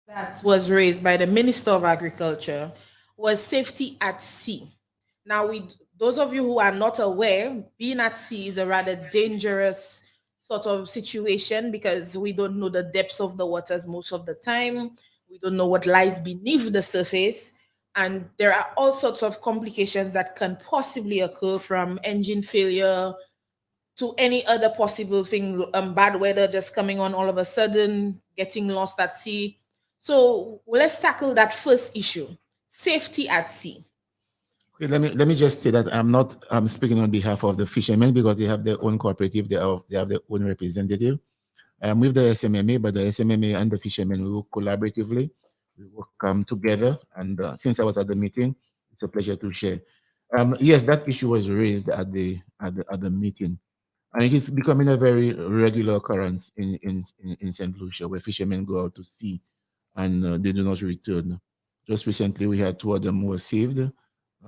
that was raised by the Minister of Agriculture was safety at sea. Now, those of you who are not aware, being at sea is a rather dangerous sort of situation because we don't know the depths of the waters most of the time. We don't know what lies beneath the surface. And there are all sorts of complications that can possibly occur from engine failure to any other possible thing, bad weather just coming on all of a sudden, getting lost at sea. So let's tackle that first issue, safety at sea. Okay, let me just say that I'm not speaking on behalf of the fishermen because they have their own cooperative, they have their own representative. I'm with the SMMA, but the SMMA and the fishermen we work collaboratively. We work together, and since I was at the meeting, it's a pleasure to share. Yes, that issue was raised at the meeting, and it is becoming a very regular occurrence in St. Lucia, where fishermen go out to sea and they do not return. Just recently, we had two of them who were saved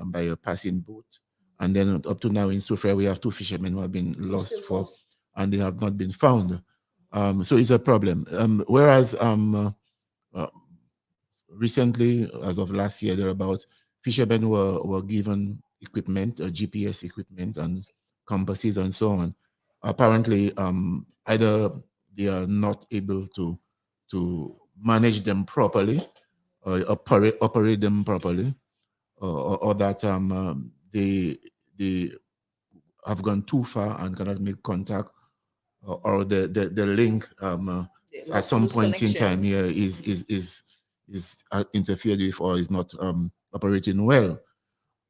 by a passing boat, and then up to now in Soufriere, we have two fishermen who have been lost for, and they have not been found. So it's a problem. Whereas uh, recently, as of last year, thereabout, fishermen were given equipment, GPS equipment, and compasses, and so on. Apparently, either they are not able to manage them properly, or operate them properly, or that they have gone too far and cannot make contact, or the link at some point in time here is interfered with or is not operating well.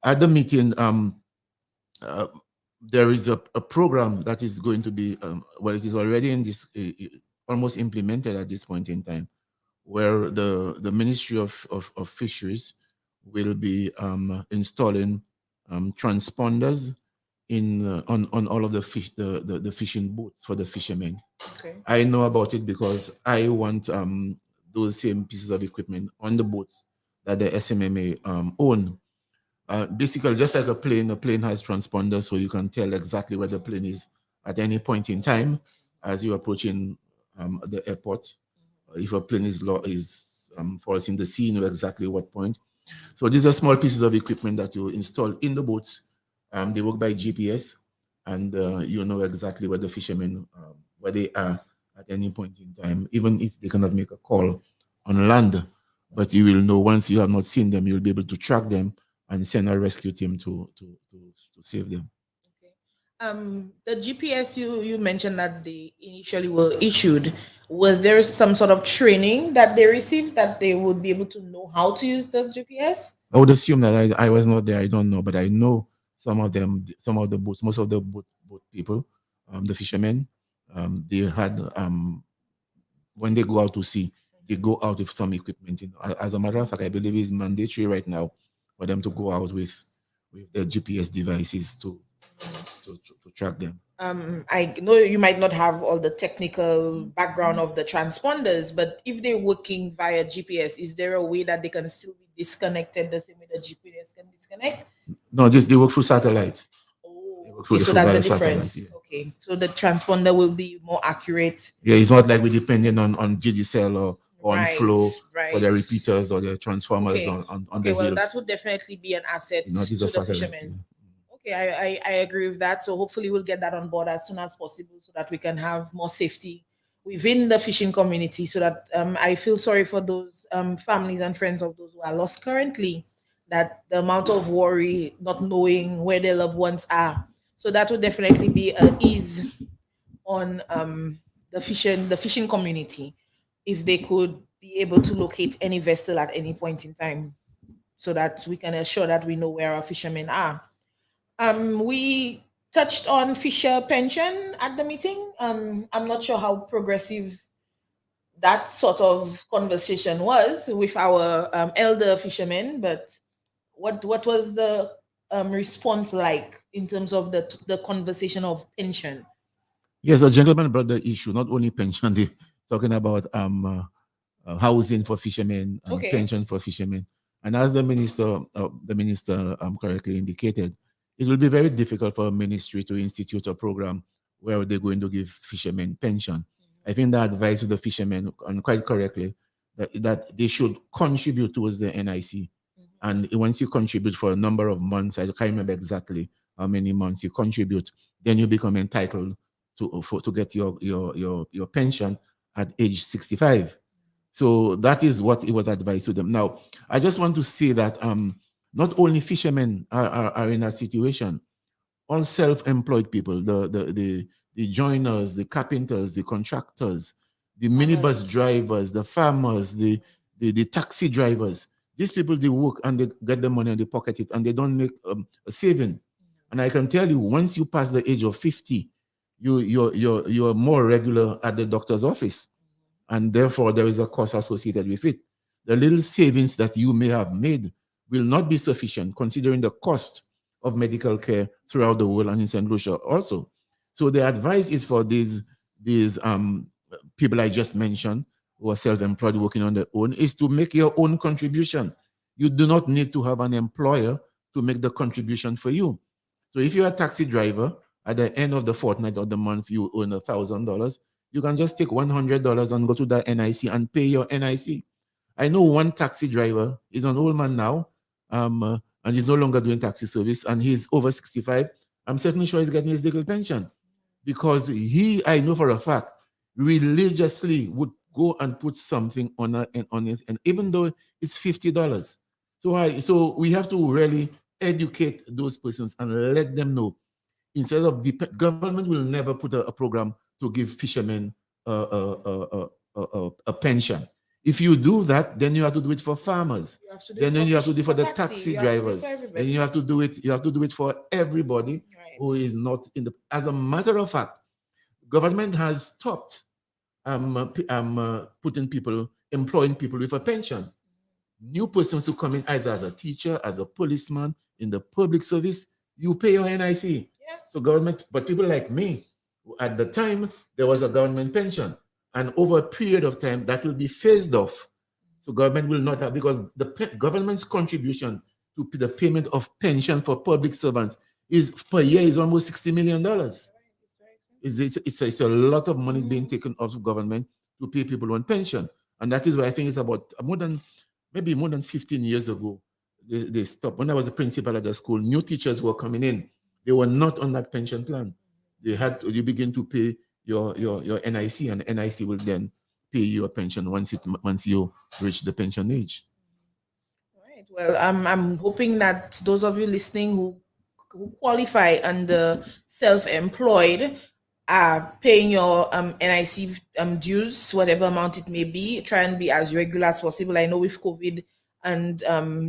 At the meeting, uh, there is a program that is going to be well, it is already in this almost implemented at this point in time, where the Ministry of Fisheries will be installing transponders in on all of the fish the fishing boats for the fishermen. Okay. I know about it because I want those same pieces of equipment on the boats that the SMMA own. Basically, just like a plane has transponders, so you can tell exactly where the plane is at any point in time as you're approaching the airport. If a plane is falls in the sea, you know exactly what point. So these are small pieces of equipment that you install in the boats. They work by GPS, and you know exactly where the fishermen where they are at any point in time, even if they cannot make a call on land. But you will know once you have not seen them, you'll be able to track them and send a rescue team to save them. Okay. The GPS you mentioned that they initially were issued. Was there some sort of training that they received that they would be able to know how to use the GPS? I would assume that I was not there. I don't know, but I know some of them, some of the boats, most of the boat people, the fishermen, they had when they go out to sea, they go out with some equipment. You know. As a matter of fact, I believe it's mandatory right now for them to go out with the GPS devices to track them. I know you might not have all the technical background of the transponders, but if they're working via GPS, is there a way that they can still be disconnected the same way the GPS can disconnect? No, just they work through satellite. They Oh, work okay, so that's the via satellite. difference. Yeah. Okay, so the transponder will be more accurate. Yeah, it's not like we're depending on GGCell or on Right, flow for right. the repeaters or the transformers Okay, on okay. the Well, that hills. would definitely be an asset You know, these are to the satellites. fishermen. Yeah. Okay, I agree with that. So hopefully we'll get that on board as soon as possible so that we can have more safety within the fishing community so that I feel sorry for those families and friends of those who are lost currently, that the amount of worry, not knowing where their loved ones are. So that would definitely be an ease on the fishing community if they could be able to locate any vessel at any point in time so that we can assure that we know where our fishermen are. We touched on fisher pension at the meeting. I'm not sure how progressive that sort of conversation was with our elder fishermen, but what was the response like in terms of the conversation of pension? Yes, a gentleman brought the issue, not only pension, they talking about housing for fishermen, Okay. pension for fishermen. And as the minister correctly indicated, it will be very difficult for a ministry to institute a program where they're going to give fishermen pension. I think the advice to the fishermen, and quite correctly, that they should contribute towards the NIC. And once you contribute for a number of months, I can't remember exactly how many months you contribute, then you become entitled to get your pension at age 65. So that is what it was advised to them. Now, I just want to say that not only fishermen are in that situation, all self-employed people, the joiners, the carpenters, the contractors, the minibus drivers, the farmers, the taxi drivers. These people, they work and they get the money and they pocket it and they don't make a saving. And I can tell you, once you pass the age of 50, you're more regular at the doctor's office, and therefore there is a cost associated with it. The little savings that you may have made will not be sufficient considering the cost of medical care throughout the world and in St. Lucia also. So the advice is for these people I just mentioned who are self-employed working on their own is to make your own contribution. You do not need to have an employer to make the contribution for you. So if you're a taxi driver, at the end of the fortnight or the month, you earn $1,000, you can just take $100 and go to the NIC and pay your NIC. I know one taxi driver, he's an old man now, and he's no longer doing taxi service, and he's over 65. I'm certainly sure he's getting his legal pension because I know for a fact, religiously would go and put something on his, and even though it's $50. So we have to really educate those persons and let them know. Instead of the government will never put a program to give fishermen a pension. If you do that, then you have to do it for farmers. Then you have to do it for the taxi drivers. And you have to do it. You have to do it for everybody who is not in the. As a matter of fact, government has stopped employing people with a pension. New persons who come in either as a teacher, as a policeman, in the public service, you pay your NIC. Yeah. So government, but people like me, at the time, there was a government pension. And over a period of time, that will be phased off. So government will not have, because the government's contribution to the payment of pension for public servants is per year is almost $60 million. It's a lot of money being taken off of government to pay people on pension. And that is why I think it's about maybe more than 15 years ago, they stopped. When I was a principal at the school, new teachers were coming in. They were not on that pension plan. You begin to pay your NIC, and NIC will then pay your pension once you reach the pension age. Right. Well, I'm hoping that those of you listening who qualify under self-employed are paying your NIC dues, whatever amount it may be. Try and be as regular as possible. I know with COVID and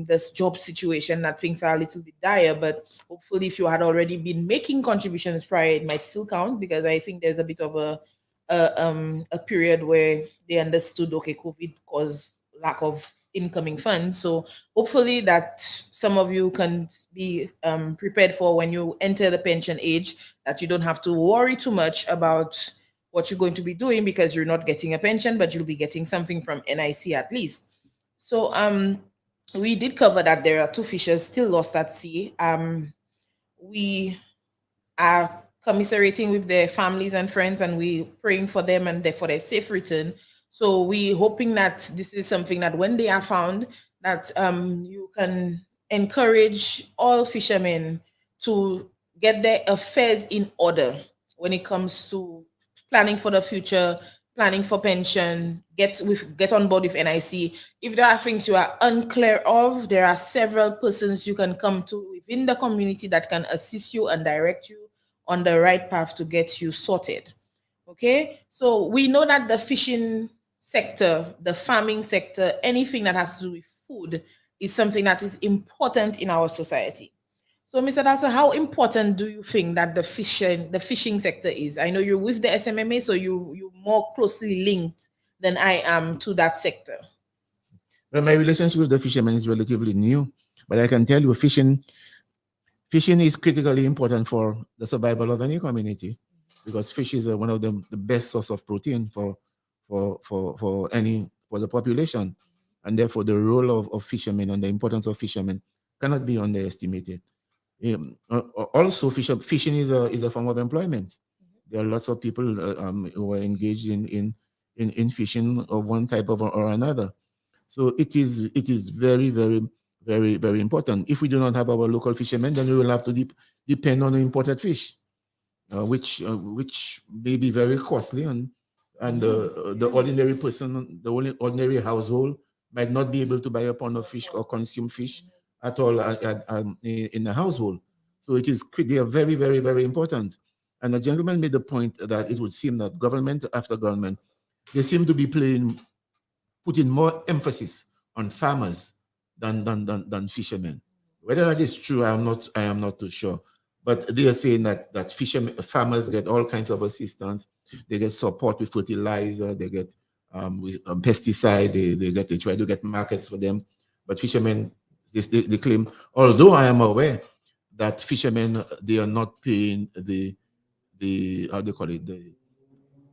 this job situation that things are a little bit dire, but hopefully if you had already been making contributions prior, it might still count, because I think there's a bit of a period where they understood, okay, COVID caused lack of incoming funds. So hopefully that some of you can be prepared for when you enter the pension age, that you don't have to worry too much about what you're going to be doing, because you're not getting a pension, but you'll be getting something from NIC at least. So we did cover that there are two fishers still lost at sea. We are commiserating with their families and friends, and we praying for them and for their safe return. So we hoping that this is something that when they are found, that you can encourage all fishermen to get their affairs in order when it comes to planning for the future, planning for pension, get on board with NIC. If there are things you are unclear of, there are several persons you can come to within the community that can assist you and direct you on the right path to get you sorted. Okay, so we know that the fishing sector, the farming sector, anything that has to do with food is something that is important in our society. So, Mr. Dasa, how important do you think that the fishing sector is? I know you're with the SMMA, so you're more closely linked than I am to that sector. Well, my relationship with the fishermen is relatively new, but I can tell you fishing is critically important for the survival of any community, because fish is one of the best source of protein for the population, and therefore the role of fishermen and the importance of fishermen cannot be underestimated. Also, fishing is a form of employment. There are lots of people who are engaged in in fishing of one type of or another. So it is very, very, very, very important. If we do not have our local fishermen, then we will have to depend on imported fish, which may be very costly, and the ordinary person, the only ordinary household might not be able to buy a pound of fish or consume fish at all in the household. So they are very, very, very important. And the gentleman made the point that it would seem that government after government, they seem to be putting more emphasis on farmers than fishermen. Whether that is true, I am not too sure. But they are saying that farmers get all kinds of assistance. They get support with fertilizer. They get with pesticide. They try to get markets for them. But fishermen, they claim. Although I am aware that fishermen, they are not paying the how do you call it,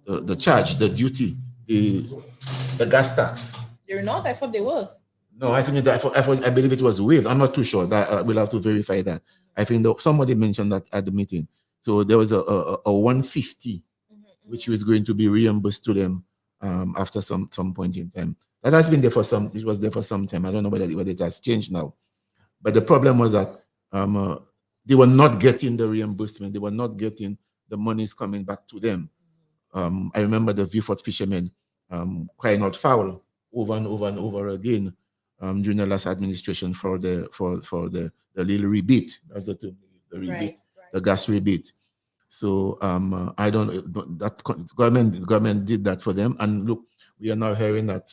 the charge, the duty, the gas tax. They're not. I thought they were. No, I believe it was waived. I'm not too sure. That we'll have to verify that. I think somebody mentioned that at the meeting. So there was a 150 which was going to be reimbursed to them after some point in time. That has been there for some. It was there for some time. I don't know whether it has changed now. But the problem was that they were not getting the reimbursement. They were not getting the monies coming back to them. I remember the Viewfort fishermen crying out foul over and over and over again during the last administration for the little rebate. That's the term, the rebate, right. The gas rebate. So I don't that government did that for them. And look, we are now hearing that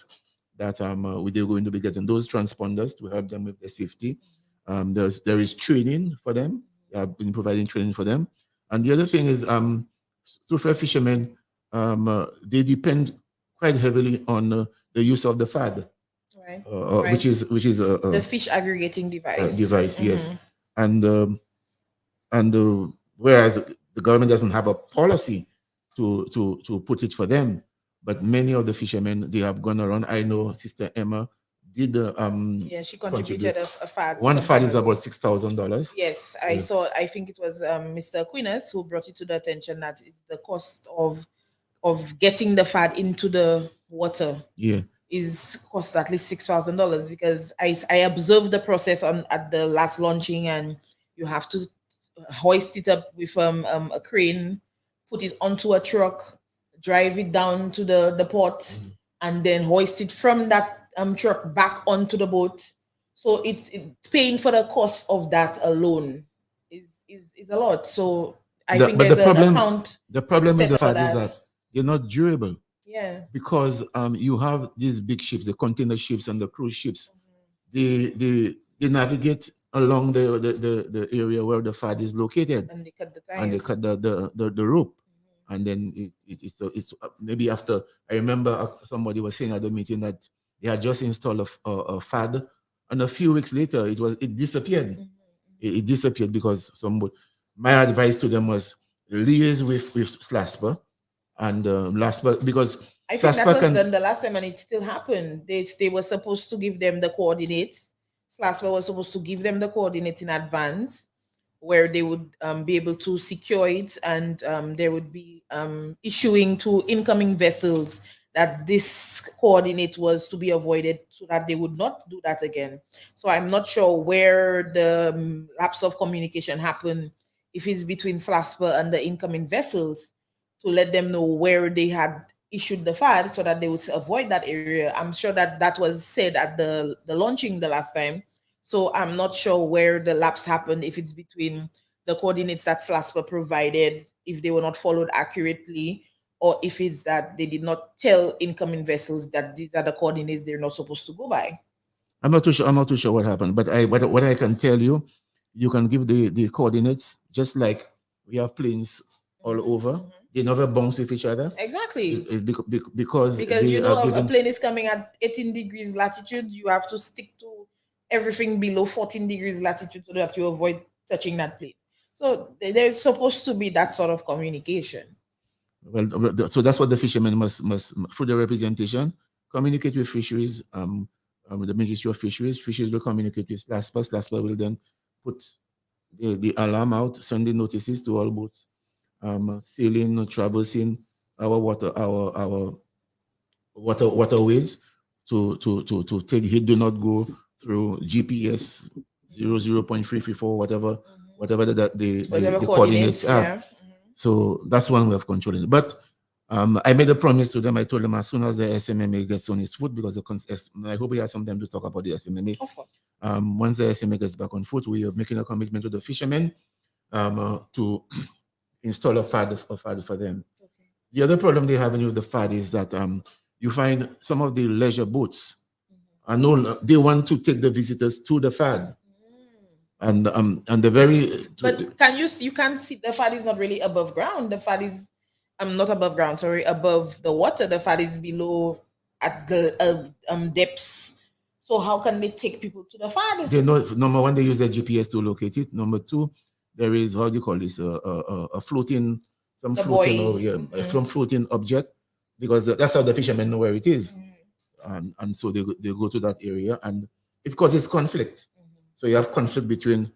they're going to be getting those transponders to help them with the safety. There is training for them. They have been providing training for them. And the other thing is Soufriere fishermen, they depend quite heavily on the use of the FAD, right. Right. which is the fish aggregating device. Yes, and whereas the government doesn't have a policy to put it for them, but many of the fishermen, they have gone around. I know Sister Emma did she contributed a FAD. One FAD is about $6,000. Yes, I saw. I think it was Mr. Aquinas who brought it to the attention that it's the cost of getting the FAD into the water. Yeah, is cost at least $6,000, because I observed the process at the last launching, and you have to hoist it up with a crane, put it onto a truck, drive it down to the port, and then hoist it from that truck back onto the boat. So it's paying for the cost of that alone is a lot. So I think there's an account. The problem with the FAD is that they're not durable. Yeah. Because you have these big ships, the container ships and the cruise ships. They navigate along the area where the FAD is located, and they cut the tires. And they cut the rope, and then it's maybe after. I remember somebody was saying at the meeting that they had just installed a FAD, and a few weeks later it disappeared. It disappeared because my advice to them was liaise with SLASPA. And SLASPA, because I think that was done the last time, and it still happened. They were supposed to give them the coordinates. SLASPA was supposed to give them the coordinates in advance, where they would be able to secure it, and there would be issuing to incoming vessels that this coordinate was to be avoided, so that they would not do that again. So I'm not sure where the lapse of communication happened, if it's between SLASPA and the incoming vessels, to let them know where they had issued the FAD so that they would avoid that area. I'm sure that was said at the launching the last time. So I'm not sure where the lapse happened, if it's between the coordinates that SLASPA provided, if they were not followed accurately, or if it's that they did not tell incoming vessels that these are the coordinates they're not supposed to go by. I'm not too sure what happened, but what I can tell you, you can give the coordinates, just like we have planes all over. They never bounce with each other. Exactly. Because you know, a plane is coming at 18 degrees latitude, you have to stick to everything below 14 degrees latitude so that you avoid touching that plane. So there's supposed to be that sort of communication. Well, so that's what the fishermen must through the representation, communicate with fisheries, the Ministry of Fisheries. Fisheries will communicate with SLASPA. SLASPA will then put the alarm out, sending notices to all boats sailing, traversing our water, our waterways to take it. Do not go through GPS 0.334, whatever the coordinates are. Yeah. So that's one way of controlling it. But I made a promise to them. I told them as soon as the SMMA gets on its foot, because I hope we have some time to talk about the SMMA. Of course. Once the SMMA gets back on foot, we are making a commitment to the fishermen to install a FAD for them. Okay. The other problem they have with the FAD is that you find some of the leisure boats they want to take the visitors to the FAD. And the very but you can't see the FAD is not really above ground. The FAD is not above ground, sorry, above the water. The FAD is below at the depths. So how can they take people to the FAD? They know, number one, they use their GPS to locate it. Number two, there is, how do you call this, a floating, some floating object, because that's how the fishermen know where it is. And so they go to that area, and it causes conflict. So you have conflict between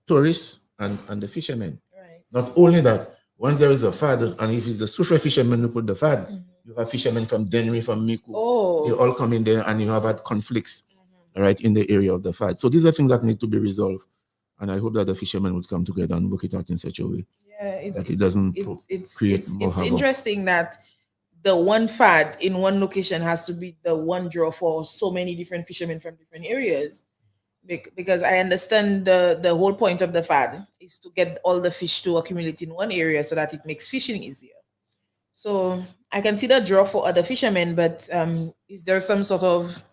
tourists and the fishermen. Right. Not only that, once there is a FAD, and if it's the Soufriere fishermen who put the FAD, you have fishermen from Dennery, from Miku. They all come in there, and you have had conflicts, right, in the area of the FAD. So these are things that need to be resolved, and I hope that the fishermen would come together and work it out in such a way that it doesn't create more havoc. It's interesting that the one FAD in one location has to be the one draw for so many different fishermen from different areas. Because I understand the whole point of the FAD is to get all the fish to accumulate in one area so that it makes fishing easier. So I can see the draw for other fishermen, but is there some sort of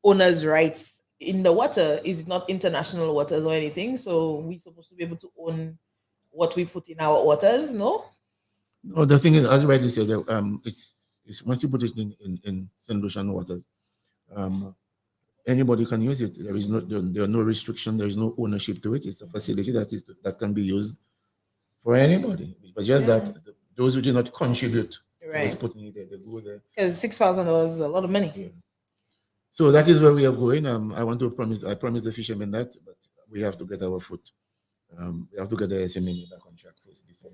owner's rights in the water? Is it not international waters or anything? So we're supposed to be able to own what we put in our waters, no? No, the thing is, as rightly said, it's once you put it in St. Lucian waters, anybody can use it. There are no restriction. There is no ownership to it. It's a facility that can be used for anybody. But just that those who do not contribute, right, putting it there, they go there. Because $6,000 is a lot of money. Yeah. So that is where we are going. I promise the fishermen that, but we have to get our foot. We have to get the SMMA back on track first before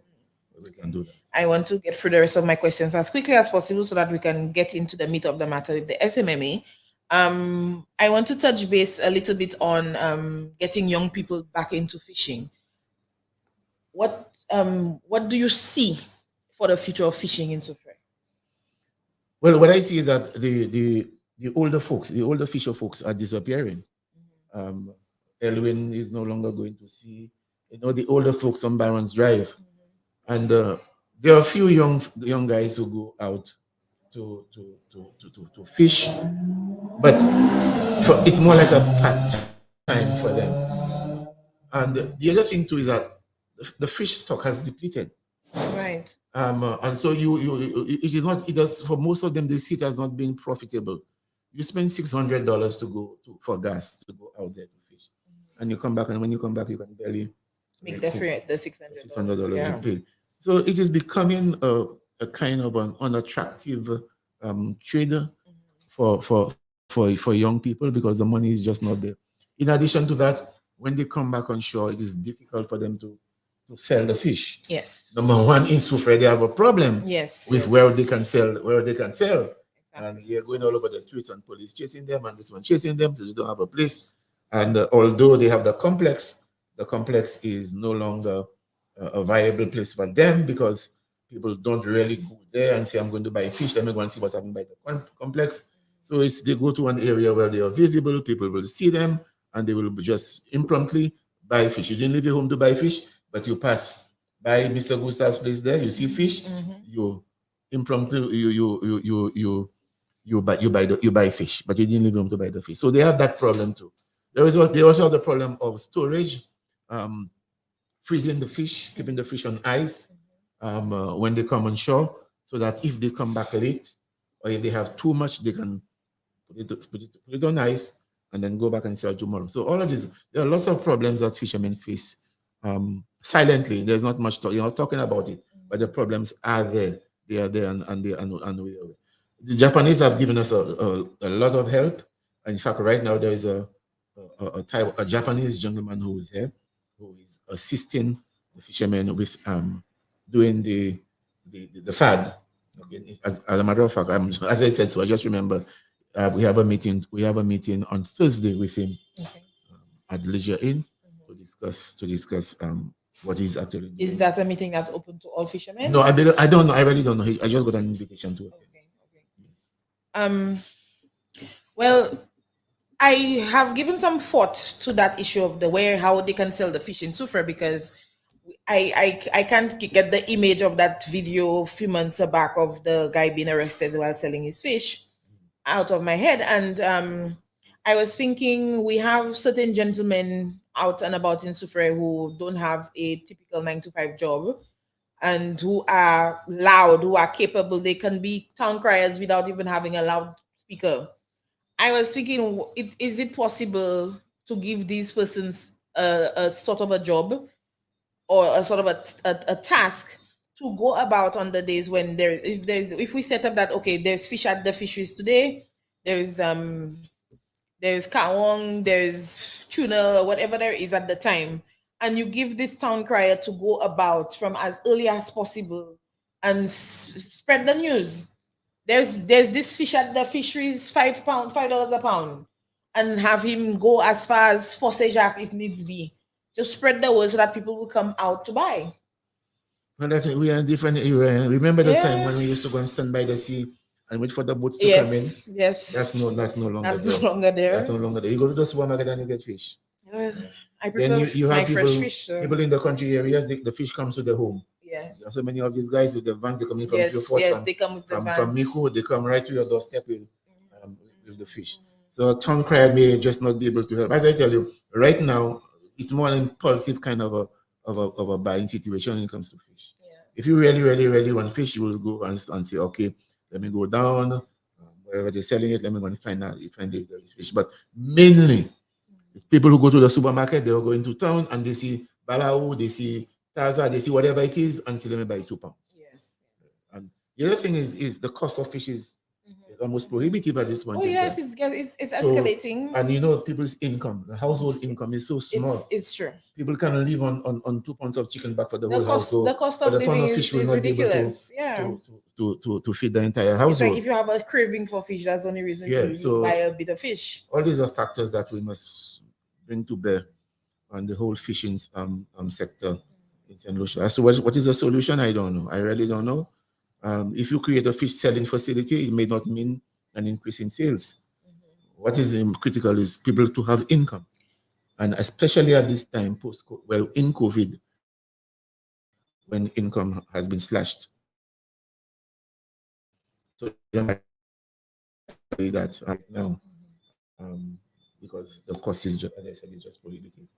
we can do that. I want to get through the rest of my questions as quickly as possible so that we can get into the meat of the matter with the SMMA. I want to touch base a little bit on getting young people back into fishing. What do you see for the future of fishing in Soufriere? Well, what I see is that the older folks, the older fisher folks are disappearing. Elwin is no longer going to sea. The older folks on Barron's Drive. And there are a few young guys who go out to fish, but it's more like a part time for them. And the other thing too is that the fish stock has depleted. Right. And so it does for most of them. They see it has not been profitable. You spend $600 to go for gas to go out there to fish, and you come back, and when you come back, you can barely make the $600 you pay. So it is becoming a kind of an unattractive trade for young people because the money is just not there. In addition to that, when they come back on shore, it is difficult for them to sell the fish. Yes. Number one, in Soufriere, they have a problem. Yes. With where they can sell. Exactly. And they're going all over the streets and police chasing them and this one chasing them, so they don't have a place. And although they have the complex is no longer a viable place for them because people don't really go there and say, I'm going to buy fish. Let me go and see what's happening by the complex. So they go to an area where they are visible, people will see them, and they will just impromptu buy fish. You didn't leave your home to buy fish, but you pass by Mr. Gustav's place there, you see fish, you impromptu, you buy fish, but you didn't leave your home to buy the fish. So they have that problem too. They also have the problem of storage, freezing the fish, keeping the fish on ice when they come on shore, so that if they come back late or if they have too much, they can put it on ice and then go back and sell tomorrow. So all of this, there are lots of problems that fishermen face silently. There's not much you're not talking about it, but the problems are there. They are there, and we are. The Japanese have given us a lot of help. And in fact, right now there is a Japanese gentleman who is here, who is assisting the fishermen with doing the FAD, As a matter of fact, as I said, so I just remember we have a meeting. We have a meeting on Thursday with him at Leisure Inn to discuss what he's actually doing. Is that a meeting that's open to all fishermen? No, I don't know. I really don't know. I just got an invitation to it. Okay. Well, I have given some thought to that issue of how they can sell the fish in Soufriere, because I can't get the image of that video a few months back of the guy being arrested while selling his fish out of my head. And I was thinking, we have certain gentlemen out and about in Soufriere who don't have a typical 9 to 5 job, and who are loud, who are capable. They can be town criers without even having a loudspeaker. I was thinking, is it possible to give these persons a sort of a job, or a sort of a task to go about on the days when if we set up that, okay, there's fish at the fisheries today, there's kawong, there's tuna, whatever there is at the time, and you give this town crier to go about from as early as possible and spread the news. There's this fish at the fisheries, $5 a pound, and have him go as far as Fosse Jacques if needs be. Just spread the word so that people will come out to buy. Well, that's it. We are in different era. Remember the time when we used to go and stand by the sea and wait for the boats to come in? Yes. That's no longer there. That's no longer there. That's no longer there. You go to the supermarket and you get fish. I prefer you have fresh fish. People in the country areas, the fish comes to the home. Yeah. There are so many of these guys with the vans, they come in from they come with the vans. From Miko, they come right to your doorstep with the fish. So a town crier may just not be able to help. As I tell you, right now, it's more an impulsive kind of a buying situation when it comes to fish. Yeah. If you really, really, really want fish, you will go and say, okay, let me go down, wherever they're selling it, let me go and find if there is fish. But mainly, people who go to the supermarket, they are going to town and they see Balau, they see Taza, they see whatever it is, and say, let me buy 2 pounds. Yes. And the other thing is the cost of fish is almost prohibitive at this point. Oh yes, it's escalating. And you know, people's income, the household income is so small. It's true. People can live on 2 pounds of chicken back for the whole household. The cost of living is ridiculous. To feed the entire household. It's like if you have a craving for fish, that's the only reason you buy a bit of fish. All these are factors that we must bring to bear on the whole fishing sector in St. Lucia. As to what is the solution, I don't know. I really don't know. If you create a fish selling facility, it may not mean an increase in sales. What is critical is people to have income. And especially at this time, in COVID, when income has been slashed. So that right now, because the cost is, as I said, is just prohibitive.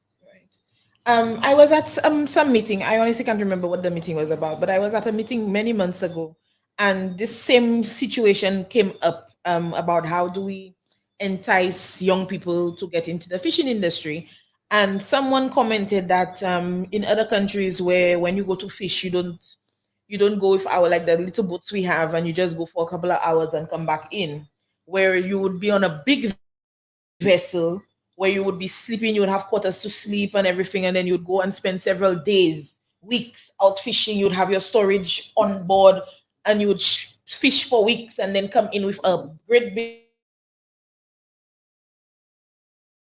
I was at some meeting. I honestly can't remember what the meeting was about, but I was at a meeting many months ago, and this same situation came up about how do we entice young people to get into the fishing industry. And someone commented that in other countries where when you go to fish, you don't go with the little boats we have, and you just go for a couple of hours and come back in, where you would be on a big vessel where you would be sleeping, you would have quarters to sleep and everything, and then you'd go and spend several days, weeks out fishing. You'd have your storage on board, and you would fish for weeks and then come in with a great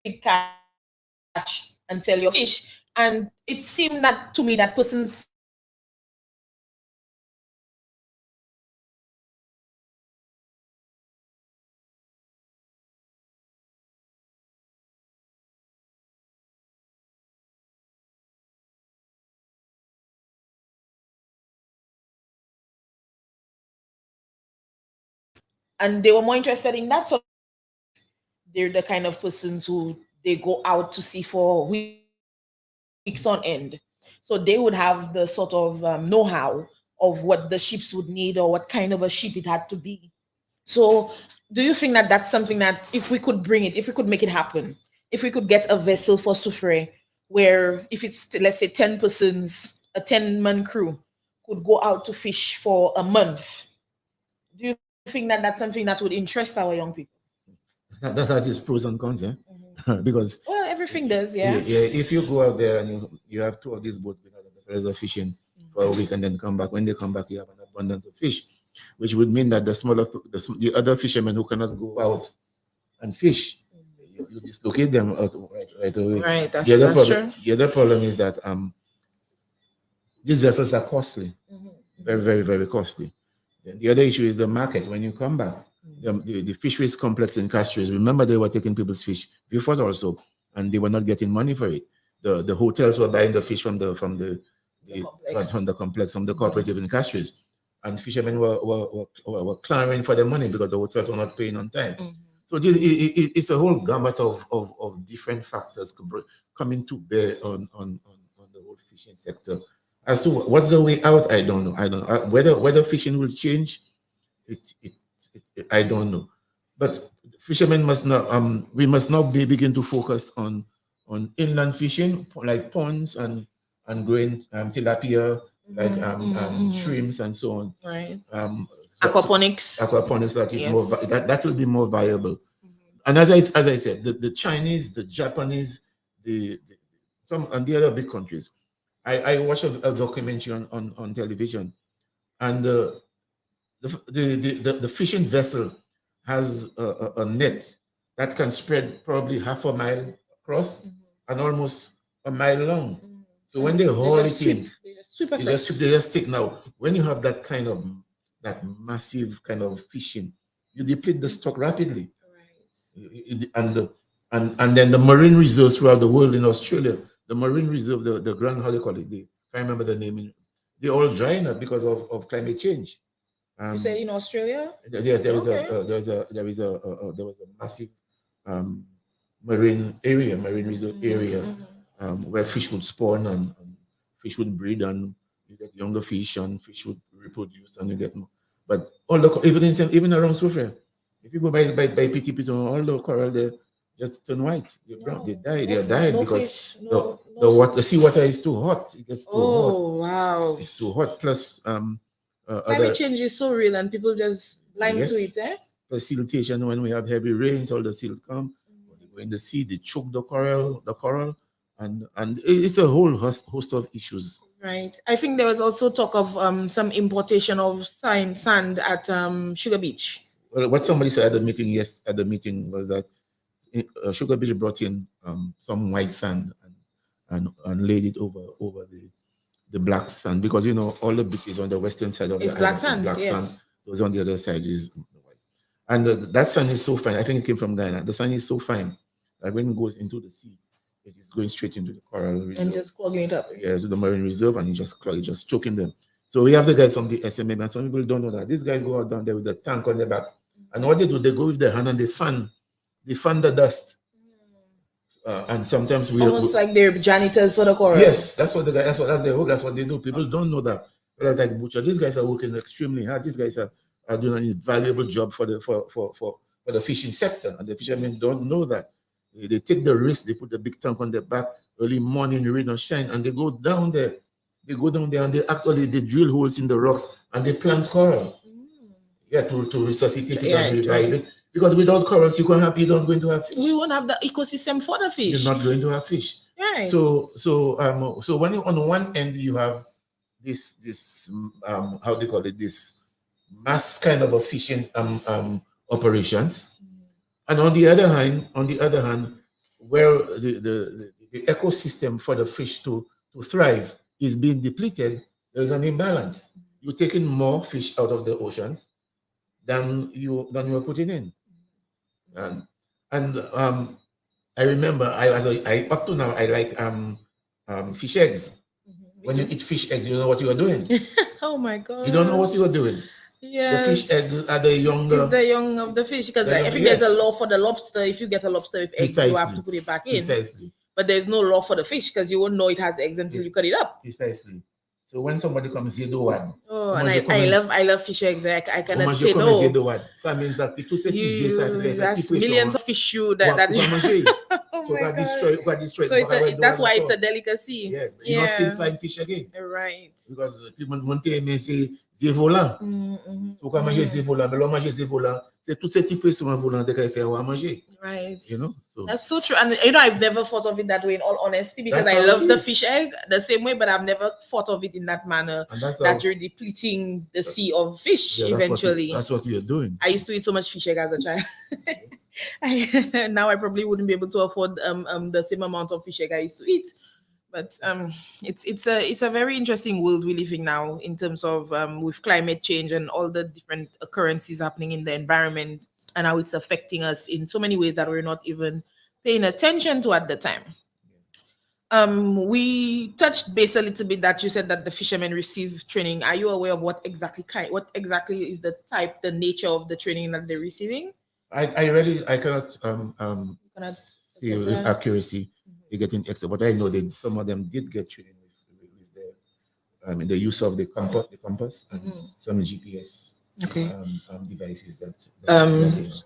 big catch and sell your fish. And it seemed that to me that person's and they were more interested in that. So they're the kind of persons who they go out to sea for weeks on end. So they would have the sort of know-how of what the ships would need or what kind of a ship it had to be. So do you think that that's something that if we could make it happen, if we could get a vessel for Soufriere where if it's, let's say 10 persons, a 10-man crew could go out to fish for a month, do you think that that's something that would interest our young people? That has its pros and cons, because everything does, if you go out there and you have 2 of these boats, the fellas are fishing for a week and then come back. When they come back, you have an abundance of fish. which would mean that the other fishermen who cannot go out and fish, you dislocate them right away. Right, that's problem, true. The other problem is that these vessels are costly, very, very, very costly. Then the other issue is the market. When you come back, the fisheries complex in Castries, remember they were taking people's fish before also, and they were not getting money for it. The hotels were buying the fish from the complex, from the cooperative in Castries, and fishermen were clamoring for their money because the hotels were not paying on time. So it's a whole gamut of different factors coming to bear on the whole fishing sector. As to what's the way out, I don't know. I don't know whether fishing will change. I don't know. But fishermen must not. We must not begin to focus on inland fishing like ponds and growing tilapia, like shrimps and so on. Right. Aquaponics. That is more. That will be more viable. And as I said, the Chinese, the Japanese, some and the other big countries. I watched a documentary on television, and the fishing vessel has a net that can spread probably half a mile across and almost a mile long. So when they haul it in, they just stick. Now, when you have that massive kind of fishing, you deplete the stock rapidly. Right. And then the marine reserves throughout the world in Australia, the marine reserve, the grand, how they call it, I can't remember the name. They're all drying up because of climate change. You said in Australia? Yes, there was a massive marine reserve area where fish would spawn and fish would breed, and you get younger fish and fish would reproduce and you get more. But all even around Soufriere, if you go by PTP, all the coral there just turn white. They die because the water, seawater is too hot. It gets too hot. Oh wow! It's too hot. Plus, climate change is so real, and people just blind to it. Plus siltation. When we have heavy rains, all the silt come. When they go in the sea, they choke the coral, and it's a whole host of issues. Right. I think there was also talk of some importation of sand at Sugar Beach. Well, what somebody said at the meeting was that Sugar Beach brought in some white sand and laid it over the black sand, because all the beach is on the western side of the island. Black sand. Sand. Those on the other side is white. And that sand is so fine. I think it came from Ghana. The sand is so fine that when it goes into the sea, it is going straight into the coral reserve. And just clogging it up. Yeah, to the marine reserve, and you just clog it, just choking them. So we have the guys from the SMA, and some people don't know that. These guys go out down there with the tank on their back. And what they do, they go with their hand and they fan the dust. And sometimes almost like they're janitors for the coral. Yes, that's what that's their hope. That's what they do. People don't know that. Like butcher, these guys are working extremely hard. These guys are doing a valuable job for the fishing sector, and the fishermen don't know that. They take the risk. They put the big tank on their back early morning, rain or shine, and they go down there. And they drill holes in the rocks and they plant coral. To resuscitate it and revive it. Because without corals, you're not going to have fish. We won't have the ecosystem for the fish. You're not going to have fish. Right. So when you on one end you have this how they call it, this mass kind of a fishing operations, and on the other hand, where the ecosystem for the fish to thrive is being depleted, there's an imbalance. You're taking more fish out of the oceans than you are putting in. And I remember I up to now I like fish eggs. When you eat fish eggs, you know what you are doing. Oh my God! You don't know what you are doing. Yeah. The fish eggs are the younger. It's the young of the fish, because I think there's a law for the lobster. If you get a lobster with eggs, you have to put it back in. Precisely. But there's no law for the fish, because you won't know it has eggs until you cut it up. Precisely. So when somebody comes, you do one. Oh, and I love fish eggs. I cannot say no. So that means that that's millions of fish that So my got God. destroyed. So that's why it's a delicacy. Yeah, you're not still flying fish again. Right. Because people monter, mais c'est volant. So quand manger c'est volant, mais l'on manger c'est volant. C'est tout ce type de choses volant de faire à manger. Right. You know. So that's so true. And I've never thought of it that way, in all honesty, because That's I how love it the is. fish egg the same way, but I've never thought of it in that manner, and that's that how, you're depleting the sea of fish yeah, eventually. that's what you're doing. I used to eat so much fish egg as a child. Now I probably wouldn't be able to afford the same amount of fish egg I used to eat. But it's a very interesting world we live in now, in terms of with climate change and all the different occurrences happening in the environment, and how it's affecting us in so many ways that we're not even paying attention to at the time. We touched base a little bit that you said that the fishermen receive training. Are you aware of what exactly is the type, the nature of the training that they're receiving? I cannot see with accuracy they getting extra, but I know that some of them did get training with the use of the compass and some GPS devices that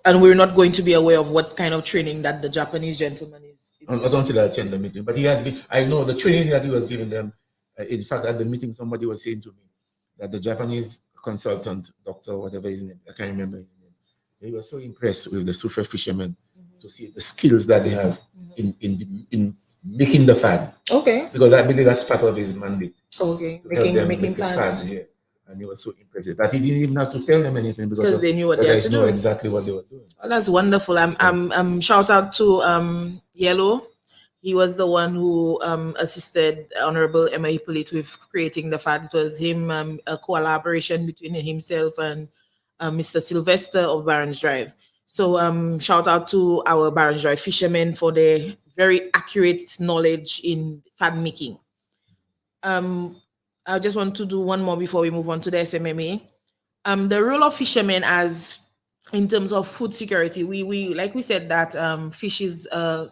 and we're not going to be aware of what kind of training that the Japanese gentleman is. Not until I attend the meeting, but he has been. I know the training that he was giving them. In fact, at the meeting, somebody was saying to me that the Japanese consultant, doctor, whatever his name, I can't remember his name. He was so impressed with the Soufriere fishermen to see the skills that they have in making the fad. Okay. Because I believe that's part of his mandate. Okay. Making fads here. And he was so impressed that he didn't even have to tell them anything because they knew what they had to do. Exactly what they were doing. Oh, that's wonderful. Shout out to Yellow. He was the one who assisted Honorable Emma Hippolyte with creating the fad. It was him, a collaboration between himself and Mr. Sylvester of Barons Drive. So shout out to our Barons Drive fishermen for their very accurate knowledge in fad making. I just want to do one more before we move on to the SMMA. The role of fishermen as in terms of food security, we like we said that fish is a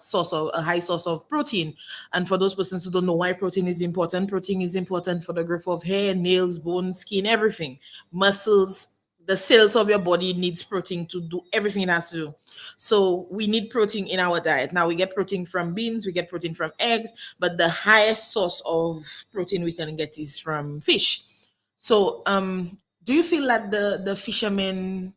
high source of protein. And for those persons who don't know why protein is important for the growth of hair, nails, bones, skin, everything, muscles. The cells of your body needs protein to do everything it has to do. So we need protein in our diet. Now we get protein from beans, we get protein from eggs, but the highest source of protein we can get is from fish. So do you feel that the fishermen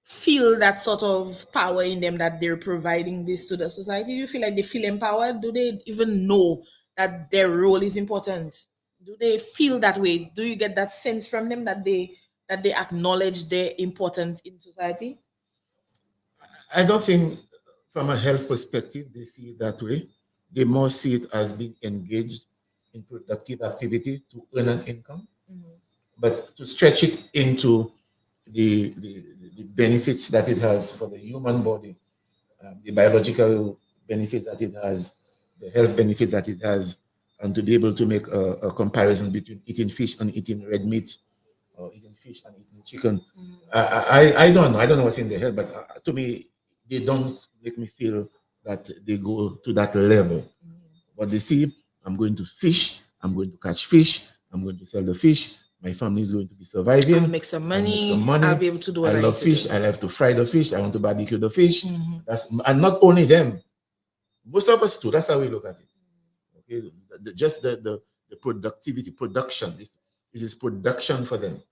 feel that sort of power in them, that they're providing this to the society? Do you feel like they feel empowered? Do they even know that their role is important? Do they feel that way? Do you get that sense from them that they acknowledge their importance in society? I don't think from a health perspective they see it that way. They more see it as being engaged in productive activity to earn an income. But to stretch it into the benefits that it has for the human body, the biological benefits that it has, the health benefits that it has, and to be able to make a comparison between eating fish and eating red meat, or eating fish and eating chicken. I don't know. I don't know what's in their head, but to me, they don't make me feel that they go to that level. But they see, I'm going to fish, I'm going to catch fish, I'm going to sell the fish, my family is going to be surviving. I'll make some money. I'll be able to do what I love fish. I love to fry the fish. I want to barbecue the fish. And not only them, most of us too. That's how we look at it. Okay, just the productivity, production. It is production for them.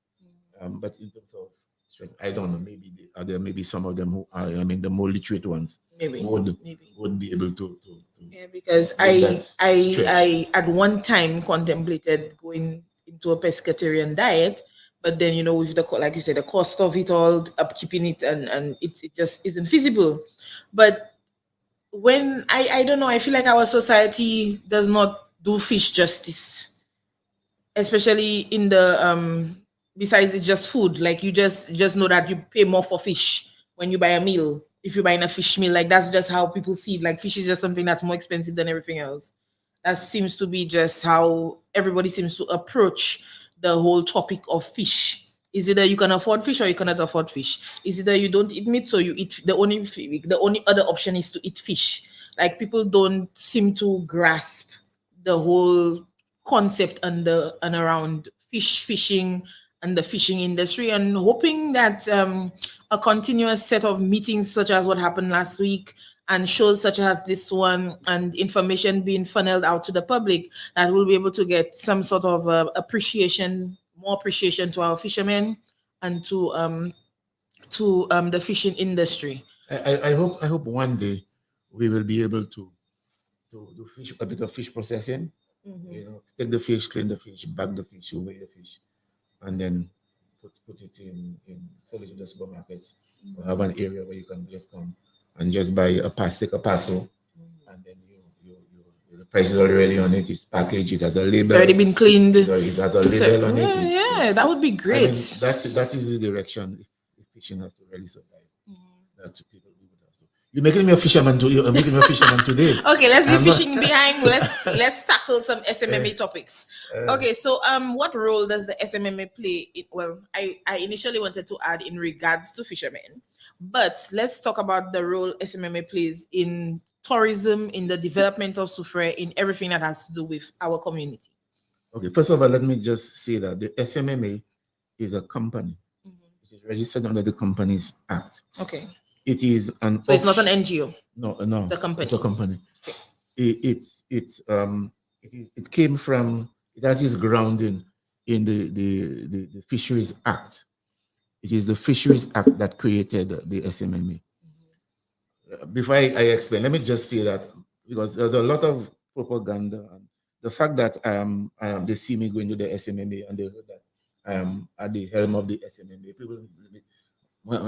But in terms of strength, I don't know. Maybe some of them who are, the more literate ones, would be able to yeah, because I at one time contemplated going into a pescatarian diet, but then with the, like you said, the cost of it all, upkeeping it, and it just isn't feasible. But when I don't know, I feel like our society does not do fish justice, especially in the besides it's just food. Like you just know that you pay more for fish when you buy a meal. If you're buying a fish meal, like that's just how people see it. Like fish is just something that's more expensive than everything else. That seems to be just how everybody seems to approach the whole topic of fish. Is either you can afford fish or you cannot afford fish. Is either you don't eat meat, so you eat the only other option is to eat fish. Like people don't seem to grasp the whole concept and around fishing and the fishing industry, and hoping that a continuous set of meetings such as what happened last week and shows such as this one and information being funneled out to the public, that we'll be able to get some sort of more appreciation to our fishermen and to the fishing industry. I hope one day we will be able to do a bit of fish processing. Take the fish, clean the fish, bag the fish, weigh the fish, and then put it in sell it to the supermarkets. Or have an area where you can just come and just buy take a parcel, and then the price is already on it. It's packaged. It has a label. It's already been cleaned. It has a label on it. Yeah, that would be great. I mean, that is the direction if fishing has to really survive. That people we would have to. You're making me a fisherman too. You're making me a fisherman today. Okay, let's leave fishing behind. Let's tackle some SMMA topics. Okay, so what role does the SMMA play? I initially wanted to add in regards to fishermen, but let's talk about the role SMMA plays in tourism, in the development of Soufriere, in everything that has to do with our community. Okay, first of all, let me just say that the SMMA is a company. It is registered under the Companies Act. Okay. It is an. So it's not an NGO. No. It's a company. It's a company. Okay. It came from. It has its grounding in the Fisheries Act. It is the Fisheries Act that created the SMMA. Before I explain, let me just say that because there's a lot of propaganda and the fact that they see me going to the SMMA and they heard that I am at the helm of the SMMA. People,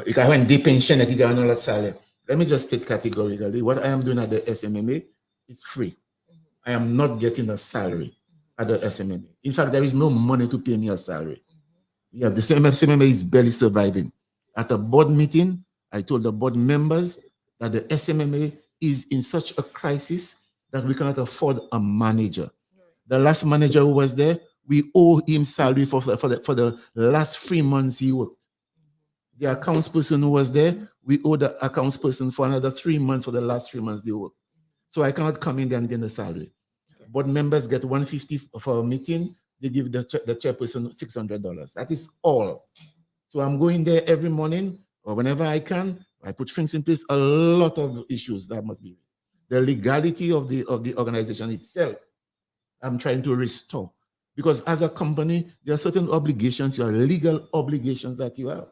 if I went deep in Sheneki, let me just state categorically what I am doing at the SMMA is free. I am not getting a salary at the SMMA. In fact, there is no money to pay me a salary. Yeah, the SMMA is barely surviving. At a board meeting, I told the board members that the SMMA is in such a crisis that we cannot afford a manager. The last manager who was there, we owe him salary for the last 3 months he worked. The accounts person who was there, we owe the accounts person for another 3 months for the last 3 months they worked. So I cannot come in there and get a salary. Board members get $150 for a meeting. They give the chairperson $600. That is all. So I'm going there every morning or whenever I can. I put things in place. A lot of issues that must be raised. The legality of the organization itself, I'm trying to restore. Because as a company, there are certain obligations, your legal obligations that you have.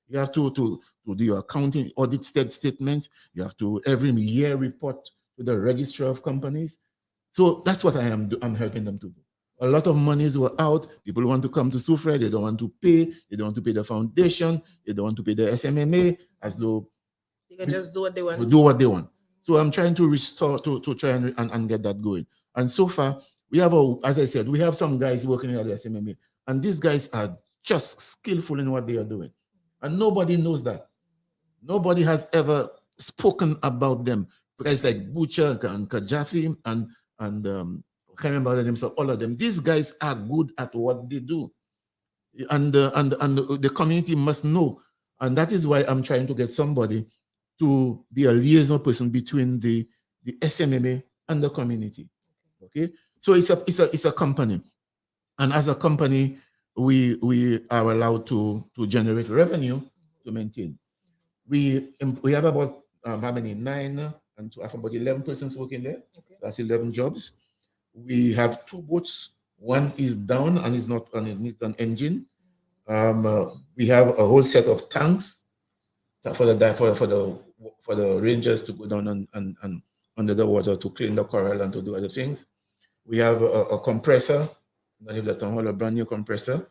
You have to do your accounting, audit statements. You have to every year report to the Register of Companies. So that's what I'm helping them to do. A lot of monies were out. People want to come to Soufriere. They don't want to pay. They don't want to pay the foundation. They don't want to pay the SMMA as though they can just do what they want. Do what they want. So I'm trying to restore, to try and get that going. And so far, we have, as I said, we have some guys working at the SMMA. And these guys are just skillful in what they are doing. And nobody knows that. Nobody has ever spoken about them. Guys like Butcher and Kajafi and I can't remember the names of all of them. These guys are good at what they do. And the community must know. And that is why I'm trying to get somebody to be a liaison person between the SMMA and the community. Okay? So it's a company. And as a company, we are allowed to generate revenue to maintain. We have about how many? 9 and to have about 11 persons working there. Okay. That's 11 jobs. We have 2 boats. One is down and is not, and it needs an engine. We have a whole set of tanks for the rangers to go down and under the water to clean the coral and to do other things. We have a compressor. I believe that a brand new compressor